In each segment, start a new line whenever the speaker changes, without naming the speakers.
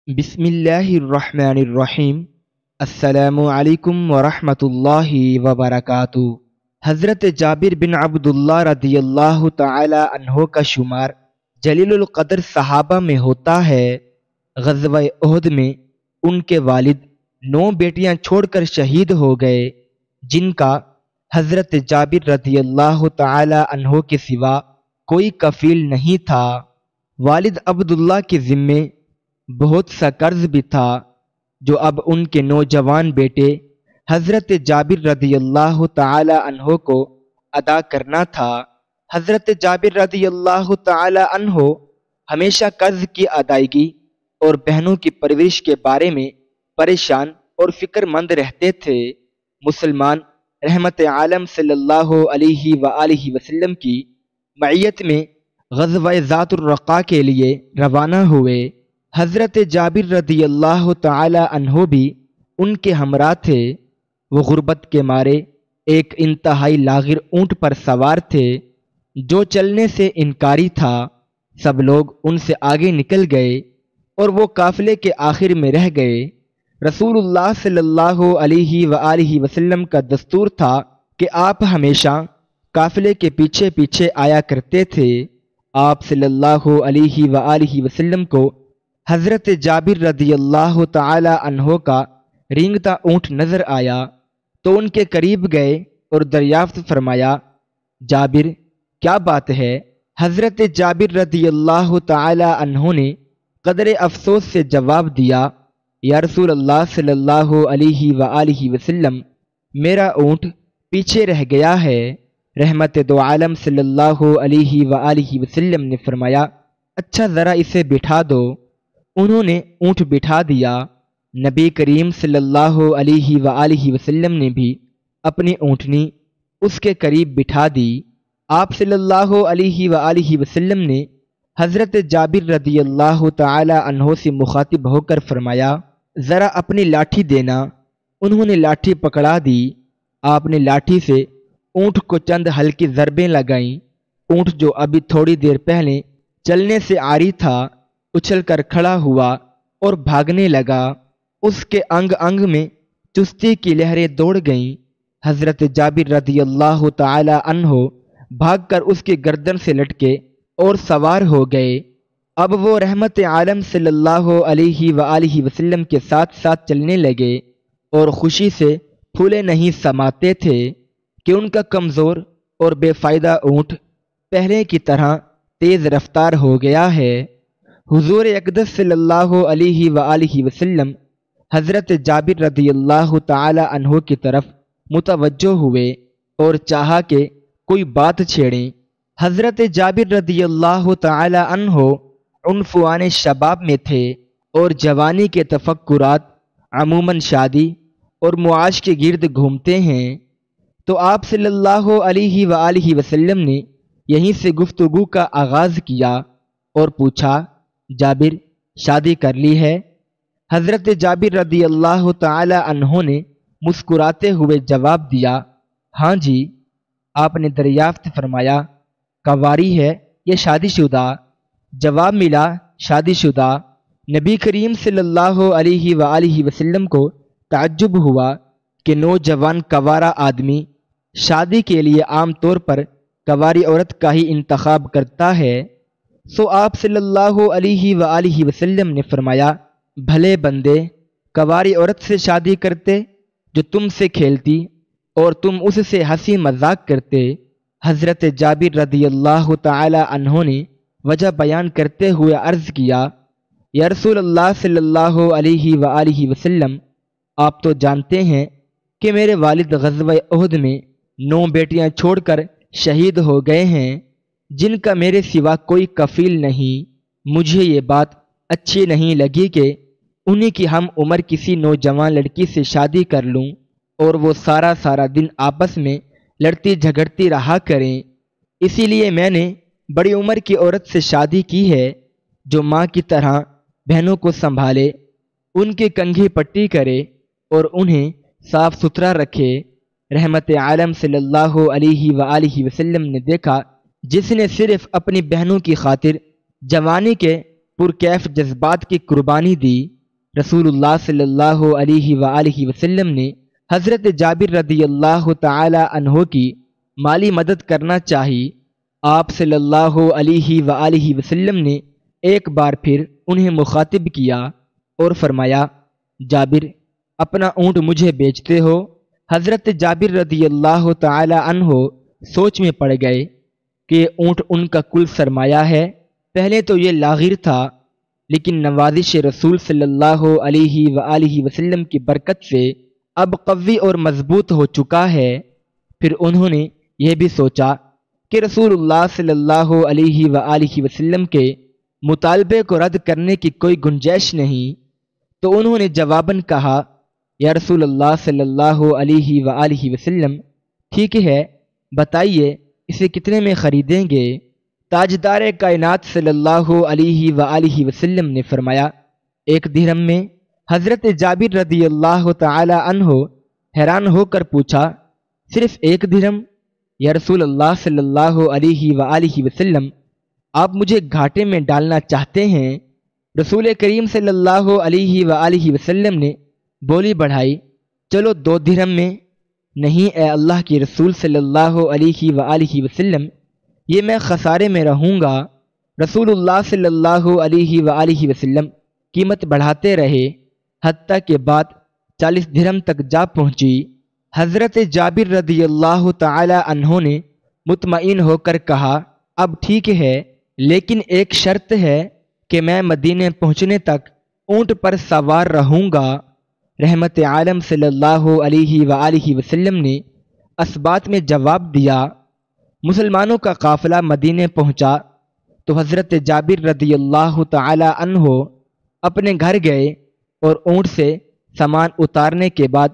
بسم اللہ الرحمن الرحیم۔ السلام علیکم ورحمۃ اللہ وبرکاتہ۔ حضرت جابر بن عبداللہ رضی اللہ تعالی عنہ کا شمار جلیل القدر صحابہ میں ہوتا ہے۔ غزوہ احد میں ان کے والد 9 بیٹیاں چھوڑ کر شہید ہو گئے، جن کا حضرت جابر رضی اللہ تعالی عنہ کے سوا کوئی کفیل نہیں تھا۔ والد عبداللہ کے ذمے بہت سا قرض بھی تھا جو اب ان کے نوجوان بیٹے حضرت جابر رضی اللہ تعالی عنہ کو ادا کرنا تھا۔ حضرت جابر رضی اللہ تعالی عنہ ہمیشہ قرض کی ادائیگی اور بہنوں کی پرورش کے بارے میں پریشان اور فکر مند رہتے تھے۔ مسلمان رحمت عالم صلی اللہ علیہ وآلہ وسلم کی معیت میں غزوہ ذات الرقاع کے لیے روانہ ہوئے۔ حضرت جابر رضی اللہ تعالی عنہ بھی ان کے ہمراہ تھے۔ وہ غربت کے مارے ایک انتہائی لاغر اونٹ پر سوار تھے جو چلنے سے انکاری تھا۔ سب لوگ ان سے آگے نکل گئے اور وہ قافلے کے آخر میں رہ گئے۔ رسول اللہ صلی اللہ علیہ وآلہ وسلم کا دستور تھا کہ آپ ہمیشہ قافلے کے پیچھے پیچھے آیا کرتے تھے۔ آپ صلی اللہ علیہ وآلہ وسلم کو حضرت جابر رضی اللہ تعالی عنہ کا رینگتا اونٹ نظر آیا تو ان کے قریب گئے اور دریافت فرمایا، جابر کیا بات ہے؟ حضرت جابر رضی اللہ تعالی عنہ نے قدر افسوس سے جواب دیا، یا رسول اللہ صلی اللہ علیہ وآلہ وسلم، میرا اونٹ پیچھے رہ گیا ہے۔ رحمت دو عالم صلی اللہ علیہ وآلہ وسلم نے فرمایا، اچھا ذرا اسے بٹھا دو۔ انہوں نے اونٹ بٹھا دیا۔ نبی کریم صلی اللہ علیہ وآلہ وسلم نے بھی اپنی اونٹنی اس کے قریب بٹھا دی۔ آپ صلی اللہ علیہ وآلہ وسلم نے حضرت جابر رضی اللہ تعالی عنہ سے مخاطب ہو کر فرمایا، ذرا اپنی لاٹھی دینا۔ انہوں نے لاٹھی پکڑا دی۔ آپ نے لاٹھی سے اونٹ کو چند ہلکی ضربیں لگائیں۔ اونٹ جو ابھی تھوڑی دیر پہلے چلنے سے عاری تھا اچھل کر کھڑا ہوا اور بھاگنے لگا۔ اس کے انگ انگ میں چستی کی لہریں دوڑ گئیں۔ حضرت جابر رضی اللہ تعالی عنہ بھاگ کر اس کی گردن سے لٹکے اور سوار ہو گئے۔ اب وہ رحمت عالم صلی اللہ علیہ وآلہ وسلم کے ساتھ ساتھ چلنے لگے اور خوشی سے پھولے نہیں سماتے تھے کہ ان کا کمزور اور بے فائدہ اونٹ پہلے کی طرح تیز رفتار ہو گیا ہے۔ حضور اقدس صلی اللہ علیہ وآلہ وسلم حضرت جابر رضی اللہ تعالی عنہ کی طرف متوجہ ہوئے اور چاہا کہ کوئی بات چھیڑیں۔ حضرت جابر رضی اللہ تعالی عنہ عنفوان شباب میں تھے اور جوانی کے تفکرات عموماً شادی اور معاش کے گرد گھومتے ہیں، تو آپ صلی اللہ علیہ وآلہ وسلم نے یہیں سے گفتگو کا آغاز کیا اور پوچھا، جابر شادی کر لی ہے؟ حضرت جابر رضی اللہ تعالی عنہ نے مسکراتے ہوئے جواب دیا، ہاں جی۔ آپ نے دریافت فرمایا، کنواری ہے یا شادی شدہ؟ جواب ملا، شادی شدہ۔ نبی کریم صلی اللہ علیہ وآلہ وسلم کو تعجب ہوا کہ نوجوان کنوارا آدمی شادی کے لیے عام طور پر کنواری عورت کا ہی انتخاب کرتا ہے۔ سو آپ صلی اللہ علیہ وآلہ وسلم نے فرمایا، بھلے بندے، کنواری عورت سے شادی کرتے جو تم سے کھیلتی اور تم اس سے ہنسی مذاق کرتے۔ حضرت جابر رضی اللہ تعالی عنہ نے وجہ بیان کرتے ہوئے عرض کیا، یا رسول اللہ صلی اللہ علیہ وآلہ وسلم، آپ تو جانتے ہیں کہ میرے والد غزوہ احد میں 9 بیٹیاں چھوڑ کر شہید ہو گئے ہیں جن کا میرے سوا کوئی کفیل نہیں۔ مجھے یہ بات اچھی نہیں لگی کہ انہی کی ہم عمر کسی نوجوان لڑکی سے شادی کر لوں اور وہ سارا دن آپس میں لڑتی جھگڑتی رہا کریں۔ اسی لیے میں نے بڑی عمر کی عورت سے شادی کی ہے جو ماں کی طرح بہنوں کو سنبھالے، ان کی کنگھی پٹی کرے اور انہیں صاف ستھرا رکھے۔ رحمت عالم صلی اللہ علیہ وآلہ وسلم نے دیکھا، جس نے صرف اپنی بہنوں کی خاطر جوانی کے پرکیف جذبات کی قربانی دی، رسول اللہ صلی اللہ علیہ وآلہ وسلم نے حضرت جابر رضی اللہ تعالی عنہ کی مالی مدد کرنا چاہی۔ آپ صلی اللہ علیہ وآلہ وسلم نے ایک بار پھر انہیں مخاطب کیا اور فرمایا، جابر اپنا اونٹ مجھے بیچتے ہو؟ حضرت جابر رضی اللہ تعالی عنہ سوچ میں پڑ گئے کہ اونٹ ان کا کل سرمایہ ہے۔ پہلے تو یہ لاغر تھا، لیکن نوازش رسول صلی اللہ علیہ وآلہ وسلم کی برکت سے اب قوی اور مضبوط ہو چکا ہے۔ پھر انہوں نے یہ بھی سوچا کہ رسول اللہ صلی اللہ علیہ وآلہ وسلم کے مطالبے کو رد کرنے کی کوئی گنجائش نہیں، تو انہوں نے جواباً کہا، یا رسول اللہ صلی اللہ علیہ وآلہ وسلم، ٹھیک ہے، بتائیے اسے کتنے میں خریدیں گے؟ تاجدار کائنات صلی اللہ علیہ وآلہ وسلم نے فرمایا، 1 درہم میں۔ حضرت جابر رضی اللہ تعالی عنہ حیران ہو کر پوچھا، صرف 1 درہم؟ یا رسول اللہ صلی اللہ علیہ وآلہ وسلم، آپ مجھے گھاٹے میں ڈالنا چاہتے ہیں؟ رسول کریم صلی اللہ علیہ وآلہ وسلم نے بولی بڑھائی، چلو 2 درہم میں۔ نہیں اے اللہ کے رسول صلی اللہ علیہ وآلہ وسلم، یہ میں خسارے میں رہوں گا۔ رسول اللہ صلی اللہ علیہ وآلہ وسلم قیمت بڑھاتے رہے، حتیٰ کہ بات 40 درہم تک جا پہنچی۔ حضرت جابر رضی اللہ تعالی عنہ نے مطمئن ہو کر کہا، اب ٹھیک ہے، لیکن ایک شرط ہے کہ میں مدینے پہنچنے تک اونٹ پر سوار رہوں گا۔ رحمت عالم صلی اللہ علیہ وآلہ وسلم نے اس بات میں جواب دیا۔ مسلمانوں کا قافلہ مدینے پہنچا تو حضرت جابر رضی اللہ تعالی عنہ اپنے گھر گئے اور اونٹ سے سامان اتارنے کے بعد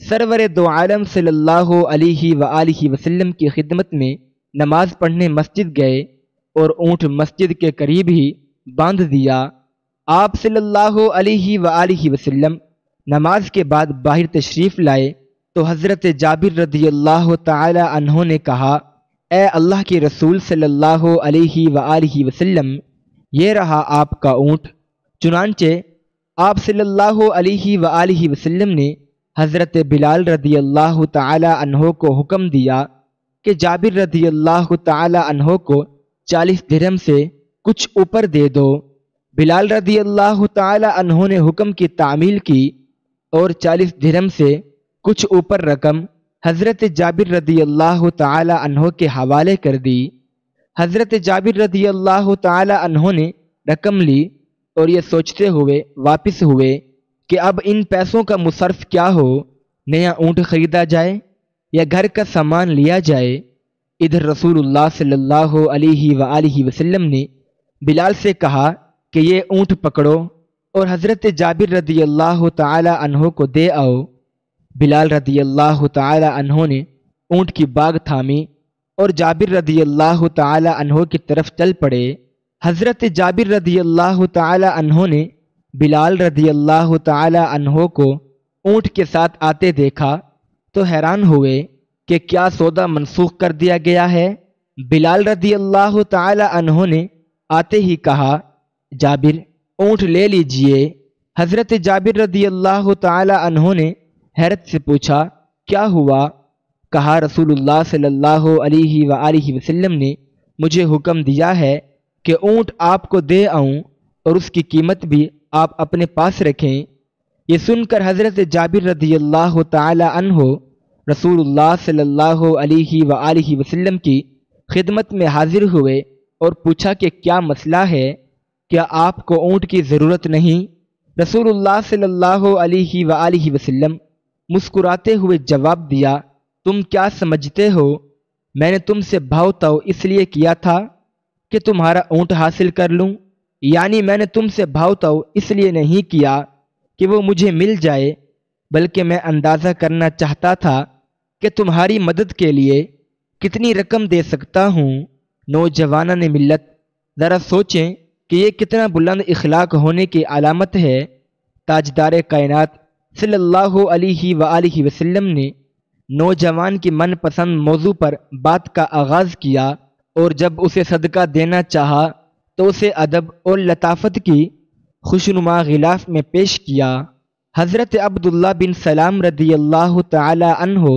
سرور دو عالم صلی اللہ علیہ وآلہ وسلم کی خدمت میں نماز پڑھنے مسجد گئے اور اونٹ مسجد کے قریب ہی باندھ دیا۔ آپ صلی اللہ علیہ وآلہ وسلم نماز کے بعد باہر تشریف لائے تو حضرت جابر رضی اللہ تعالی عنہ نے کہا، اے اللہ کے رسول صلی اللہ علیہ وآلہ وسلم، یہ رہا آپ کا اونٹ۔ چنانچہ آپ صلی اللہ علیہ وآلہ وسلم نے حضرت بلال رضی اللہ تعالی عنہ کو حکم دیا کہ جابر رضی اللہ تعالی عنہ کو 40 درہم سے کچھ اوپر دے دو۔ بلال رضی اللہ تعالی عنہ نے حکم کی تعمیل کی اور 40 درہم سے کچھ اوپر رقم حضرت جابر رضی اللہ تعالی عنہ کے حوالے کر دی۔ حضرت جابر رضی اللہ تعالی عنہ نے رقم لی اور یہ سوچتے ہوئے واپس ہوئے کہ اب ان پیسوں کا مصرف کیا ہو، نیا اونٹ خریدا جائے یا گھر کا سامان لیا جائے۔ ادھر رسول اللہ صلی اللہ علیہ وآلہ وسلم نے بلال سے کہا کہ یہ اونٹ پکڑو اور حضرت جابر رضی اللہ تعالی عنہ کو دے آؤ۔ بلال رضی اللہ تعالی عنہ نے اونٹ کی باگ تھامی اور جابر رضی اللہ تعالی عنہ کی طرف چل پڑے۔ حضرت جابر رضی اللہ تعالی عنہ نے بلال رضی اللہ تعالی عنہ کو اونٹ کے ساتھ آتے دیکھا تو حیران ہوئے کہ کیا سودا منسوخ کر دیا گیا ہے۔ بلال رضی اللہ تعالی عنہ نے آتے ہی کہا، جابر اونٹ لے لیجئے۔ حضرت جابر رضی اللہ تعالی عنہ نے حیرت سے پوچھا، کیا ہوا؟ کہا، رسول اللہ صلی اللہ علیہ وآلہ وسلم نے مجھے حکم دیا ہے کہ اونٹ آپ کو دے آؤں اور اس کی قیمت بھی آپ اپنے پاس رکھیں۔ یہ سن کر حضرت جابر رضی اللہ تعالی عنہ رسول اللہ صلی اللہ علیہ وآلہ وسلم کی خدمت میں حاضر ہوئے اور پوچھا کہ کیا مسئلہ ہے، کیا آپ کو اونٹ کی ضرورت نہیں؟ رسول اللہ صلی اللہ علیہ وآلہ وسلم مسکراتے ہوئے جواب دیا، تم کیا سمجھتے ہو، میں نے تم سے بھاؤ تاؤ اس لیے کیا تھا کہ تمہارا اونٹ حاصل کر لوں، یعنی میں نے تم سے بھاؤ تاؤ اس لیے نہیں کیا کہ وہ مجھے مل جائے، بلکہ میں اندازہ کرنا چاہتا تھا کہ تمہاری مدد کے لیے کتنی رقم دے سکتا ہوں۔ نوجوانان ملت، ذرا سوچیں کہ یہ کتنا بلند اخلاق ہونے کی علامت ہے۔ تاجدار کائنات صلی اللہ علیہ وآلہ وسلم نے نوجوان کی من پسند موضوع پر بات کا آغاز کیا اور جب اسے صدقہ دینا چاہا تو اسے ادب اور لطافت کی خوشنما غلاف میں پیش کیا۔ حضرت عبداللہ بن سلام رضی اللہ تعالی عنہ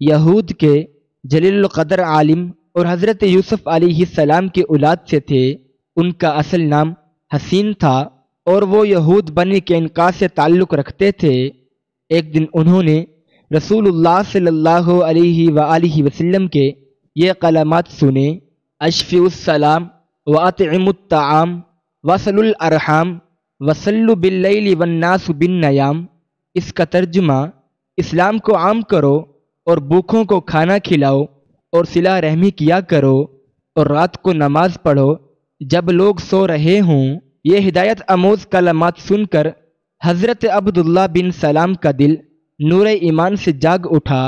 یہود کے جلیل القدر عالم اور حضرت یوسف علیہ السلام کے اولاد سے تھے۔ ان کا اصل نام حسین تھا اور وہ یہود بنی قینقاع سے تعلق رکھتے تھے۔ ایک دن انہوں نے رسول اللہ صلی اللہ علیہ وآلہ وسلم کے یہ کلمات سنے: اشفع السلام واطعموا الطعام وصلوا الارحام وصلوا باللیل والناس بالنیام۔ اس کا ترجمہ: اسلام کو عام کرو اور بھوکھوں کو کھانا کھلاؤ اور صلہ رحمی کیا کرو اور رات کو نماز پڑھو جب لوگ سو رہے ہوں۔ یہ ہدایت آموز کلمات سن کر حضرت عبداللہ بن سلام کا دل نور ایمان سے جاگ اٹھا۔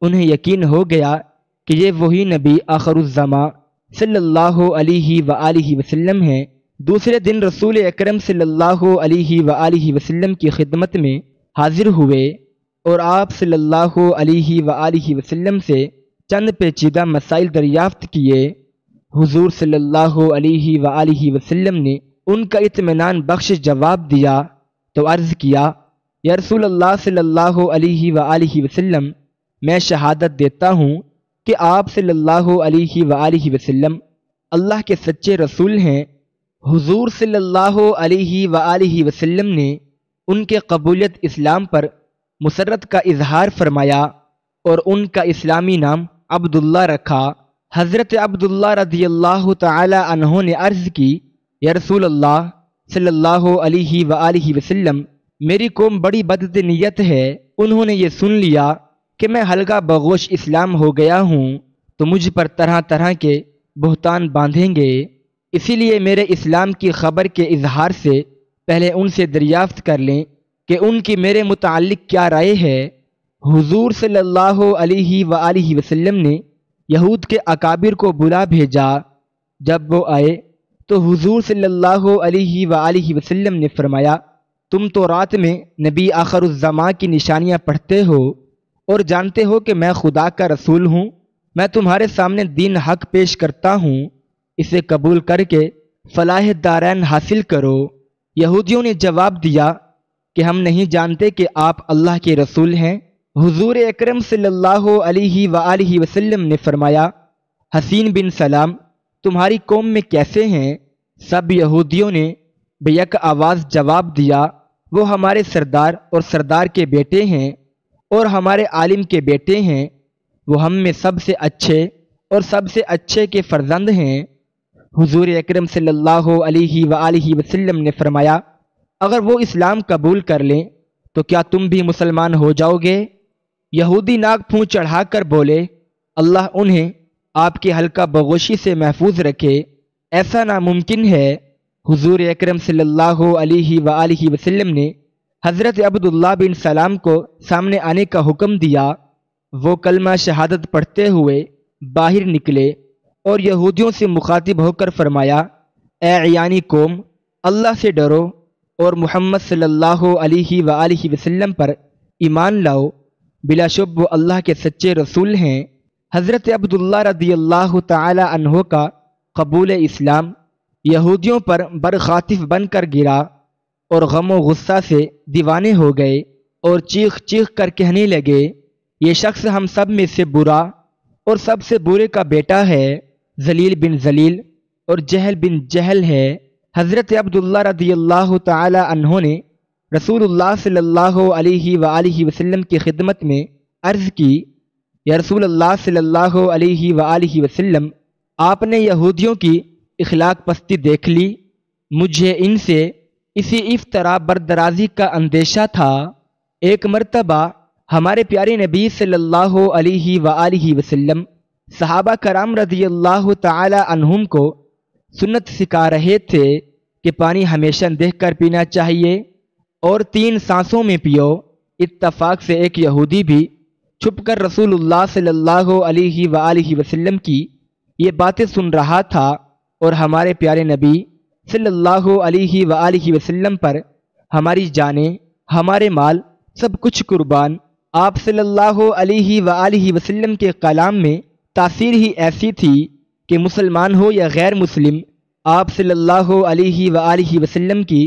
انہیں یقین ہو گیا کہ یہ وہی نبی آخر الزماں صلی اللہ علیہ وآلہ وسلم ہیں۔ دوسرے دن رسول اکرم صلی اللہ علیہ وآلہ وسلم کی خدمت میں حاضر ہوئے اور آپ صلی اللہ علیہ وآلہ وسلم سے چند پیچیدہ مسائل دریافت کیے۔ حضور صلی اللہ علیہ وآلہ وسلم نے ان کا اطمینان بخش جواب دیا تو عرض کیا: یا رسول اللہ صلی اللہ علیہ وآلہ وسلم، میں شہادت دیتا ہوں کہ آپ صلی اللہ علیہ وآلہ وسلم اللہ کے سچے رسول ہیں۔ حضور صلی اللہ علیہ وآلہ وسلم نے ان کے قبولیت اسلام پر مسرت کا اظہار فرمایا اور ان کا اسلامی نام عبداللہ رکھا۔ حضرت عبداللہ رضی اللہ تعالی عنہ نے عرض کی: یا رسول اللہ صلی اللہ علیہ وآلہ وسلم، میری قوم بڑی بدنیت ہے۔ انہوں نے یہ سن لیا کہ میں حلقہ بغوش اسلام ہو گیا ہوں تو مجھ پر طرح طرح کے بہتان باندھیں گے، اسی لیے میرے اسلام کی خبر کے اظہار سے پہلے ان سے دریافت کر لیں کہ ان کی میرے متعلق کیا رائے ہے۔ حضور صلی اللہ علیہ وآلہ وسلم نے یہود کے اکابر کو بلا بھیجا۔ جب وہ آئے تو حضور صلی اللہ علیہ وآلہ وسلم نے فرمایا: تم تو رات میں نبی آخر الزماں کی نشانیاں پڑھتے ہو اور جانتے ہو کہ میں خدا کا رسول ہوں۔ میں تمہارے سامنے دین حق پیش کرتا ہوں، اسے قبول کر کے فلاح دارین حاصل کرو۔ یہودیوں نے جواب دیا کہ ہم نہیں جانتے کہ آپ اللہ کے رسول ہیں۔ حضور اکرم صلی اللہ علیہ وآلہ وسلم نے فرمایا: حسین بن سلام تمہاری قوم میں کیسے ہیں؟ سب یہودیوں نے بیک آواز جواب دیا: وہ ہمارے سردار اور سردار کے بیٹے ہیں اور ہمارے عالم کے بیٹے ہیں، وہ ہم میں سب سے اچھے اور سب سے اچھے کے فرزند ہیں۔ حضور اکرم صلی اللہ علیہ وآلہ وسلم نے فرمایا: اگر وہ اسلام قبول کر لیں تو کیا تم بھی مسلمان ہو جاؤ گے؟ یہودی ناک پھون چڑھا کر بولے: اللہ انہیں آپ کی حلقہ بغوشی سے محفوظ رکھے، ایسا ناممکن ہے۔ حضور اکرم صلی اللہ علیہ وآلہ وسلم نے حضرت عبداللہ بن سلام کو سامنے آنے کا حکم دیا۔ وہ کلمہ شہادت پڑھتے ہوئے باہر نکلے اور یہودیوں سے مخاطب ہو کر فرمایا: اے عیانی قوم، اللہ سے ڈرو اور محمد صلی اللہ علیہ وآلہ وسلم پر ایمان لاؤ، بلا شبہ وہ اللہ کے سچے رسول ہیں۔ حضرت عبداللہ رضی اللہ تعالی عنہ کا قبول اسلام یہودیوں پر برخاطف بن کر گرا اور غم و غصہ سے دیوانے ہو گئے اور چیخ چیخ کر کہنے لگے: یہ شخص ہم سب میں سے برا اور سب سے برے کا بیٹا ہے، ذلیل بن ذلیل اور جہل بن جہل ہے۔ حضرت عبداللہ رضی اللہ تعالی عنہ نے رسول اللہ صلی اللہ علیہ وآلہ وسلم کی خدمت میں عرض کی: یا رسول اللہ صلی اللہ علیہ وآلہ وسلم، آپ نے یہودیوں کی اخلاق پستی دیکھ لی، مجھے ان سے اسی افطرا بردرازی کا اندیشہ تھا۔ ایک مرتبہ ہمارے پیارے نبی صلی اللہ علیہ وآلہ وسلم صحابہ کرام رضی اللہ تعالی عنہم کو سنت سکھا رہے تھے کہ پانی ہمیشہ دیکھ کر پینا چاہیے اور 3 سانسوں میں پیو۔ اتفاق سے ایک یہودی بھی چھپ کر رسول اللہ صلی اللہ علیہ وآلہ وسلم کی یہ باتیں سن رہا تھا اور ہمارے پیارے نبی صلی اللہ علیہ وآلہ وسلم پر ہماری جانیں، ہمارے مال، سب کچھ قربان۔ آپ صلی اللہ علیہ وآلہ وسلم کے کلام میں تاثیر ہی ایسی تھی کہ مسلمان ہو یا غیر مسلم، آپ صلی اللہ علیہ وآلہ وسلم کی